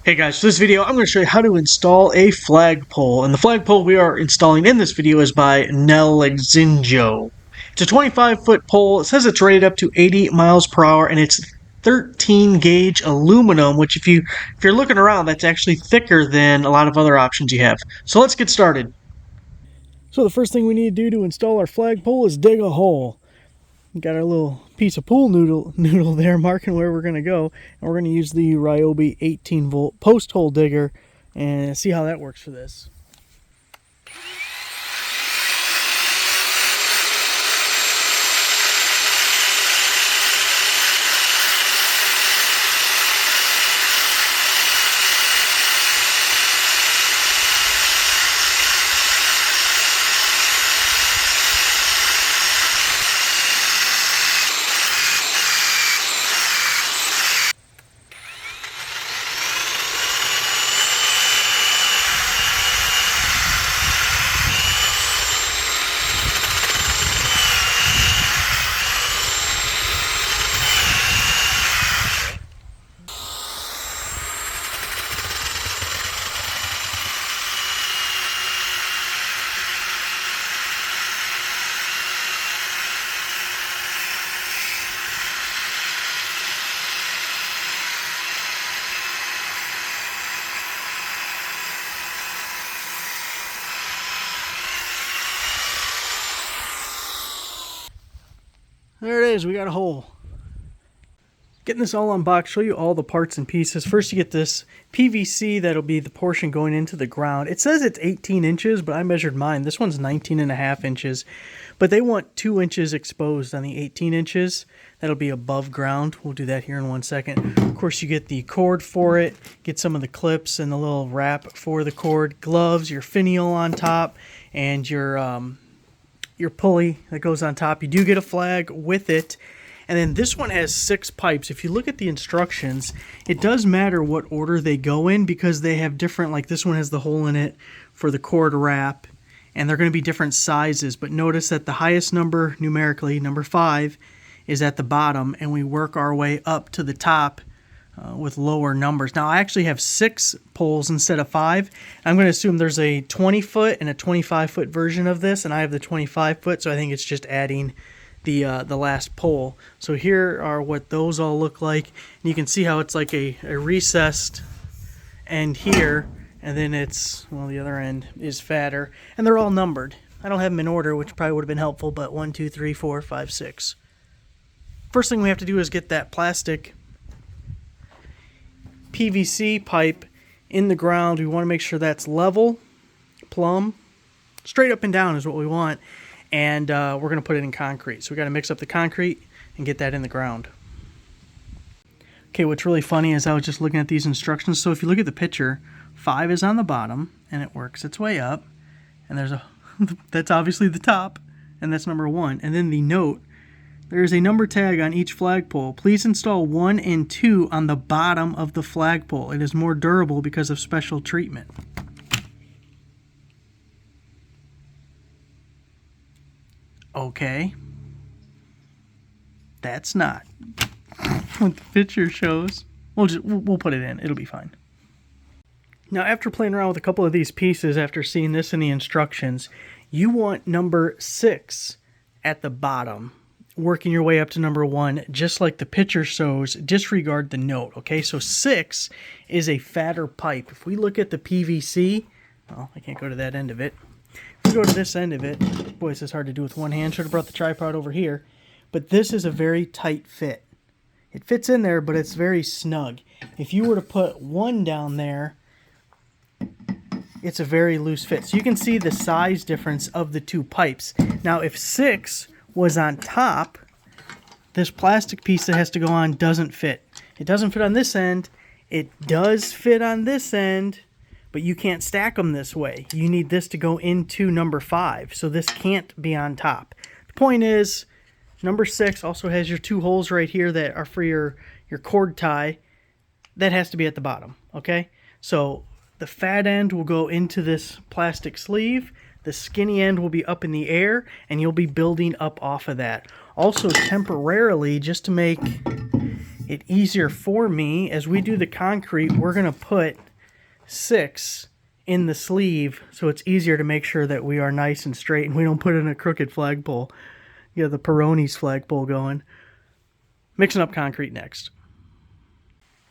Hey guys, for this video I'm going to show you how to install a flagpole, and the flagpole we are installing in this video is by Nelexinjo. It's a 25-foot pole. It says it's rated up to 80 miles per hour, and it's 13 gauge aluminum, which if you're looking around, that's actually thicker than a lot of other options you have. So let's get started. So the first thing we need to do to install our flagpole is dig a hole. We got our little piece of pool noodle there marking where we're going to go, and we're going to use the Ryobi 18-volt post hole digger and see how that works for this. There it is, we got a hole. Getting this all unboxed, show you all the parts and pieces. First you get this PVC, that'll be the portion going into the ground. It says it's 18 inches, but I measured mine. This one's 19.5 inches, but they want 2 inches exposed on the 18 inches. That'll be above ground. We'll do that here in 1 second. Of course, you get the cord for it, get some of the clips and the little wrap for the cord, gloves, your finial on top, and your pulley that goes on top. You do get a flag with it. And then this one has 6 pipes. If you look at the instructions, it does matter what order they go in because they have different, like this one has the hole in it for the cord wrap, and they're going to be different sizes. But notice that the highest number numerically, number 5, is at the bottom, and we work our way up to the top with lower numbers. Now I actually have 6 poles instead of 5. I'm going to assume there's a 20-foot and a 25-foot version of this, and I have the 25-foot, so I think it's just adding the last pole. So here are what those all look like. And you can see how it's like a recessed end here, and then it's, well, the other end is fatter, and they're all numbered. I don't have them in order, which probably would have been helpful, but 1, 2, 3, 4, 5, 6. First thing we have to do is get that plastic PVC pipe in the ground. We want to make sure that's level, plumb, straight up and down is what we want. And we're going to put it in concrete. So we got to mix up the concrete and get that in the ground. Okay, what's really funny is I was just looking at these instructions. So if you look at the picture, 5 is on the bottom, and it works its way up. And there's a, that's obviously the top, and that's number 1. And then the note, there is a number tag on each flagpole. Please install 1 and 2 on the bottom of the flagpole. It is more durable because of special treatment. Okay, that's not what the picture shows. We'll put it in. It'll be fine. Now, after playing around with a couple of these pieces, after seeing this in the instructions, you want number 6 at the bottom, working your way up to number 1, just like the picture shows. Disregard the note. Okay, so 6 is a fatter pipe. If we look at the PVC, well, I can't go to that end of it. If we go to this end of it, boy, this is hard to do with one hand. Should have brought the tripod over here. But this is a very tight fit. It fits in there, but it's very snug. If you were to put 1 down there, it's a very loose fit. So you can see the size difference of the 2 pipes. Now, if 6 was on top, this plastic piece that has to go on doesn't fit. It doesn't fit on this end. It does fit on this end. But you can't stack them this way. You need this to go into number 5, so this can't be on top. The point is, number 6 also has your 2 holes right here that are for your cord tie. That has to be at the bottom, okay? So the fat end will go into this plastic sleeve. The skinny end will be up in the air, and you'll be building up off of that. Also, temporarily, just to make it easier for me. As we do the concrete, we're going to put 6 in the sleeve, so it's easier to make sure that we are nice and straight and we don't put in a crooked flagpole. You know, the Peroni's flagpole going. Mixing up concrete next.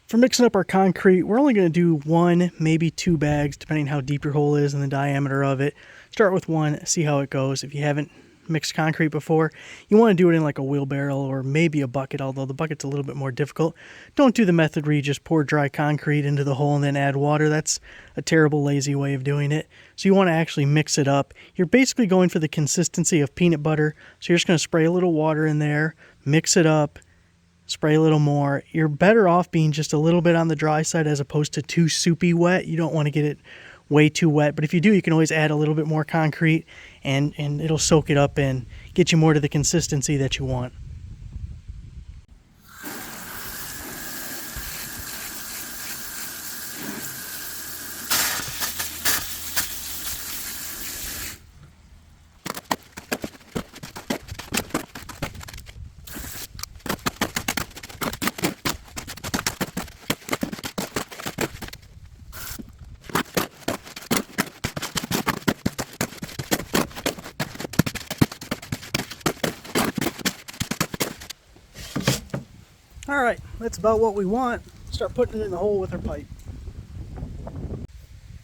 For mixing up our concrete, we're only going to do 1, maybe 2 bags, depending how deep your hole is and the diameter of it. Start with 1, see how it goes. If you haven't mixed concrete before, you want to do it in like a wheelbarrow or maybe a bucket, although the bucket's a little bit more difficult. Don't do the method where you just pour dry concrete into the hole and then add water. That's a terrible, lazy way of doing it. So you want to actually mix it up. You're basically going for the consistency of peanut butter. So you're just going to spray a little water in there, mix it up, spray a little more. You're better off being just a little bit on the dry side as opposed to too soupy wet. You don't want to get it way too wet, but if you do, you can always add a little bit more concrete and it'll soak it up and get you more to the consistency that you want. All right, that's about what we want. Start putting it in the hole with our pipe.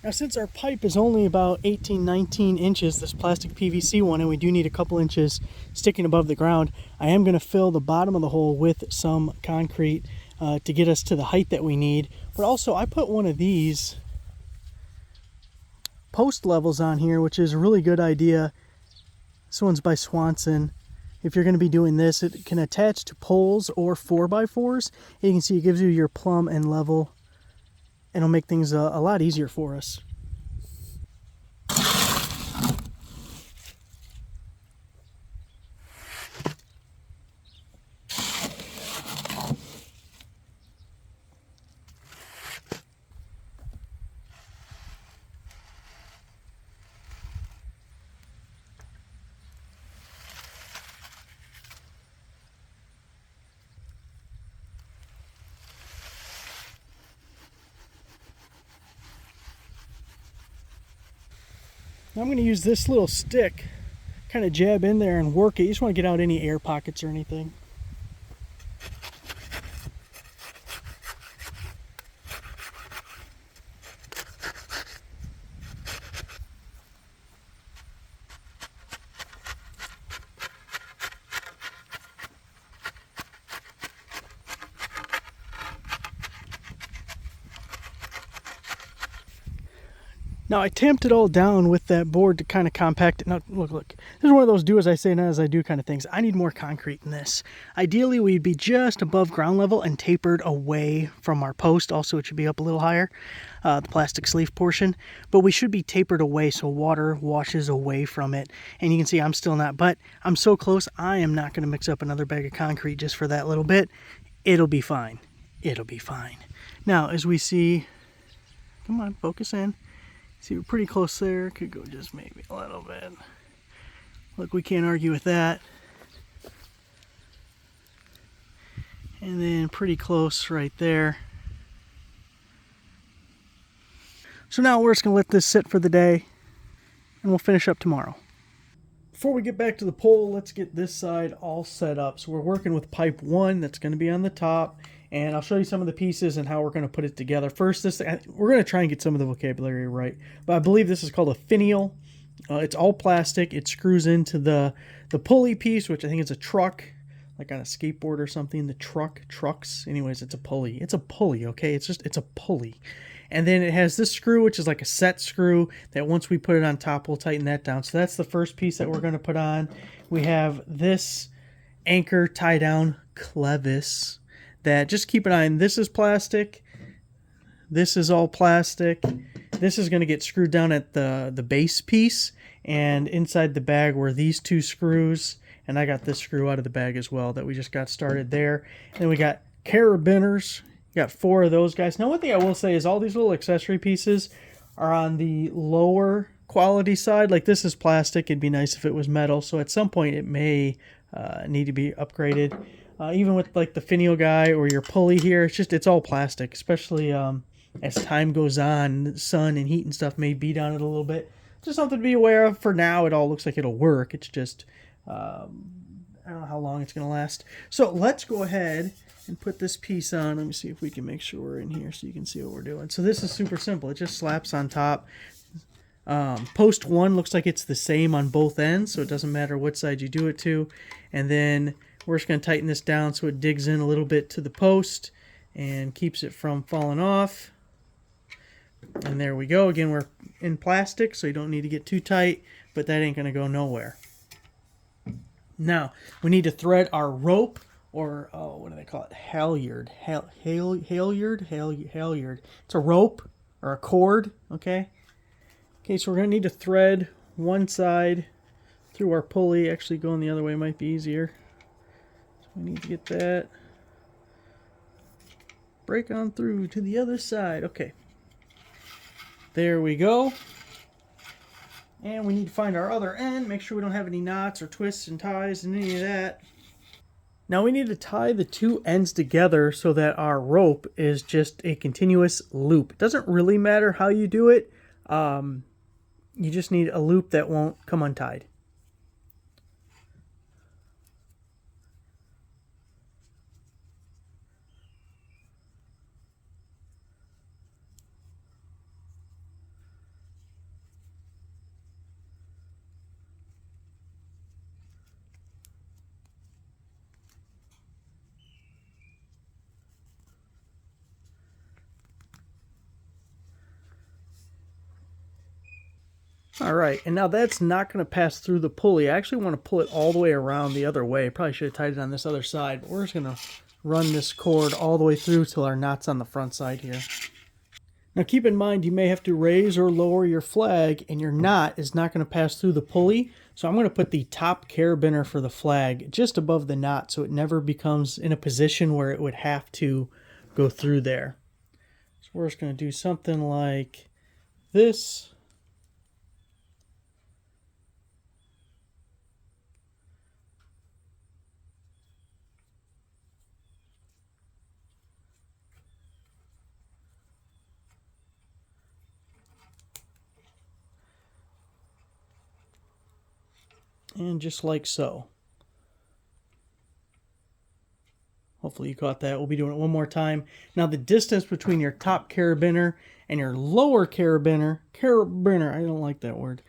Now, since our pipe is only about 18, 19 inches, this plastic PVC one, and we do need a couple inches sticking above the ground, I am going to fill the bottom of the hole with some concrete to get us to the height that we need. But also, I put one of these post levels on here, which is a really good idea. This one's by Swanson. If you're going to be doing this, it can attach to poles or 4x4s. And you can see it gives you your plumb and level. And it'll make things a lot easier for us. Now I'm going to use this little stick, kind of jab in there and work it. You just want to get out any air pockets or anything. Now I tamped it all down with that board to kind of compact it. Now look, this is one of those do as I say, not as I do kind of things. I need more concrete in this. Ideally we'd be just above ground level and tapered away from our post. Also it should be up a little higher, the plastic sleeve portion. But we should be tapered away so water washes away from it. And you can see I'm still not, but I'm so close I am not going to mix up another bag of concrete just for that little bit. It'll be fine. It'll be fine. Now as we see, come on, focus in. See, we're pretty close there. Could go just maybe a little bit. Look, we can't argue with that. And then pretty close right there. So now we're just going to let this sit for the day, and we'll finish up tomorrow. Before we get back to the pole, let's get this side all set up. So we're working with pipe 1 that's going to be on the top. And I'll show you some of the pieces and how we're going to put it together. First, we're going to try and get some of the vocabulary right. But I believe this is called a finial. It's all plastic. It screws into the pulley piece, which I think is a truck, like on a skateboard or something. The trucks. Anyways, it's a pulley. It's a pulley, okay? It's a pulley. And then it has this screw, which is like a set screw that once we put it on top, we'll tighten that down. So that's the first piece that we're going to put on. We have this anchor tie down clevis. That just keep an eye on. This is plastic. This is all plastic. This is going to get screwed down at the base piece, and inside the bag were these 2 screws, and I got this screw out of the bag as well that we just got started there. And then we got carabiners. You got 4 of those guys. Now one thing I will say is all these little accessory pieces are on the lower quality side. Like this is plastic. It'd be nice if it was metal, so at some point it may need to be upgraded. Even with like the finial guy or your pulley here, it's all plastic, especially as time goes on, sun and heat and stuff may beat on it a little bit. Just something to be aware of. For now, it all looks like it'll work. It's just, I don't know how long it's going to last. So let's go ahead and put this piece on. Let me see if we can make sure we're in here so you can see what we're doing. So this is super simple. It just slaps on top. Post 1 looks like it's the same on both ends, so it doesn't matter what side you do it to. And then we're just going to tighten this down so it digs in a little bit to the post and keeps it from falling off. And there we go. Again, we're in plastic, so you don't need to get too tight, but that ain't going to go nowhere. Now, we need to thread our rope, or, oh, what do they call it? Halyard. Halyard. It's a rope or a cord, okay? Okay, so we're going to need to thread one side through our pulley. Actually, going the other way might be easier. So we need to get that. Break on through to the other side. Okay. There we go. And we need to find our other end. Make sure we don't have any knots or twists and ties and any of that. Now we need to tie the two ends together so that our rope is just a continuous loop. It doesn't really matter how you do it. You just need a loop that won't come untied. All right, and now that's not going to pass through the pulley. I actually want to pull it all the way around the other way. Probably should have tied it on this other side, but we're just going to run this cord all the way through till our knot's on the front side here. Now keep in mind you may have to raise or lower your flag, and your knot is not going to pass through the pulley. So I'm going to put the top carabiner for the flag just above the knot so it never becomes in a position where it would have to go through there. So we're just going to do something like this. And just like so. Hopefully you caught that. We'll be doing it one more time. Now the distance between your top carabiner and your lower carabiner, I don't like that word,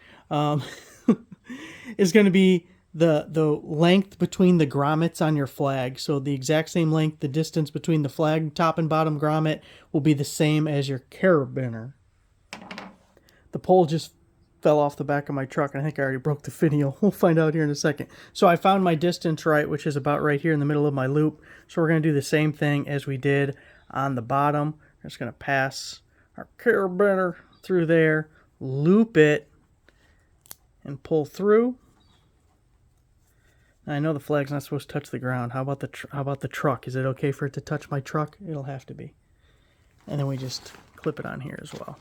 is going to be the length between the grommets on your flag. So the exact same length, the distance between the flag top and bottom grommet will be the same as your carabiner. The pole just fell off the back of my truck, and I think I already broke the finial. We'll find out here in a second. So I found my distance right, which is about right here in the middle of my loop. So we're going to do the same thing as we did on the bottom. We're just going to pass our carabiner through there, loop it, and pull through. Now, I know the flag's not supposed to touch the ground. How about the truck? Is it okay for it to touch my truck? It'll have to be. And then we just clip it on here as well.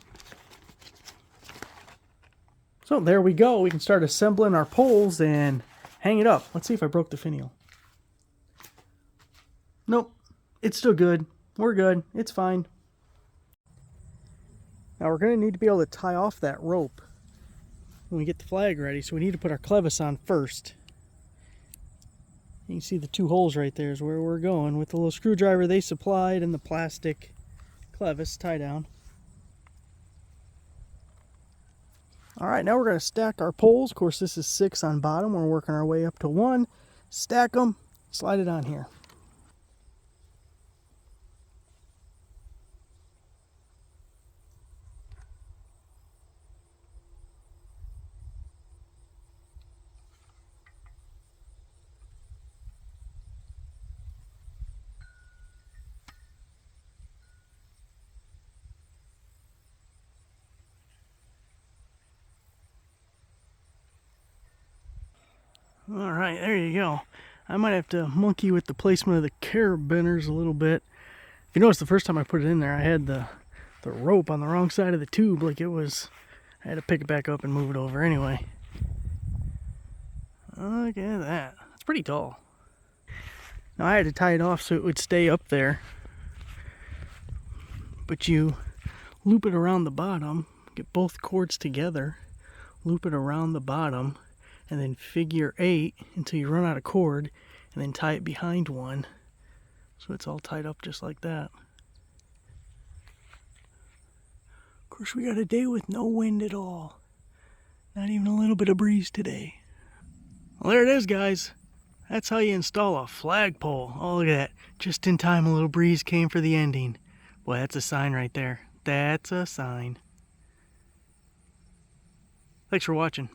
So there we go. We can start assembling our poles and hang it up. Let's see if I broke the finial. Nope. It's still good. We're good. It's fine. Now we're going to need to be able to tie off that rope when we get the flag ready. So we need to put our clevis on first. You can see the two holes right there is where we're going with the little screwdriver they supplied and the plastic clevis tie down. Alright, now we're going to stack our poles. Of course, this is 6 on bottom. We're working our way up to 1. Stack them, slide it on here. Alright, there you go. I might have to monkey with the placement of the carabiners a little bit. If you notice, the first time I put it in there, I had the rope on the wrong side of the tube. Like it was, I had to pick it back up and move it over anyway. Look at that. It's pretty tall. Now I had to tie it off so it would stay up there. But you loop it around the bottom, get both cords together, loop it around the bottom, and then figure 8 until you run out of cord, and then tie it behind one. So it's all tied up just like that. Of course, we got a day with no wind at all. Not even a little bit of breeze today. Well, there it is, guys. That's how you install a flagpole. Oh, look at that. Just in time, a little breeze came for the ending. Boy, that's a sign right there. That's a sign. Thanks for watching.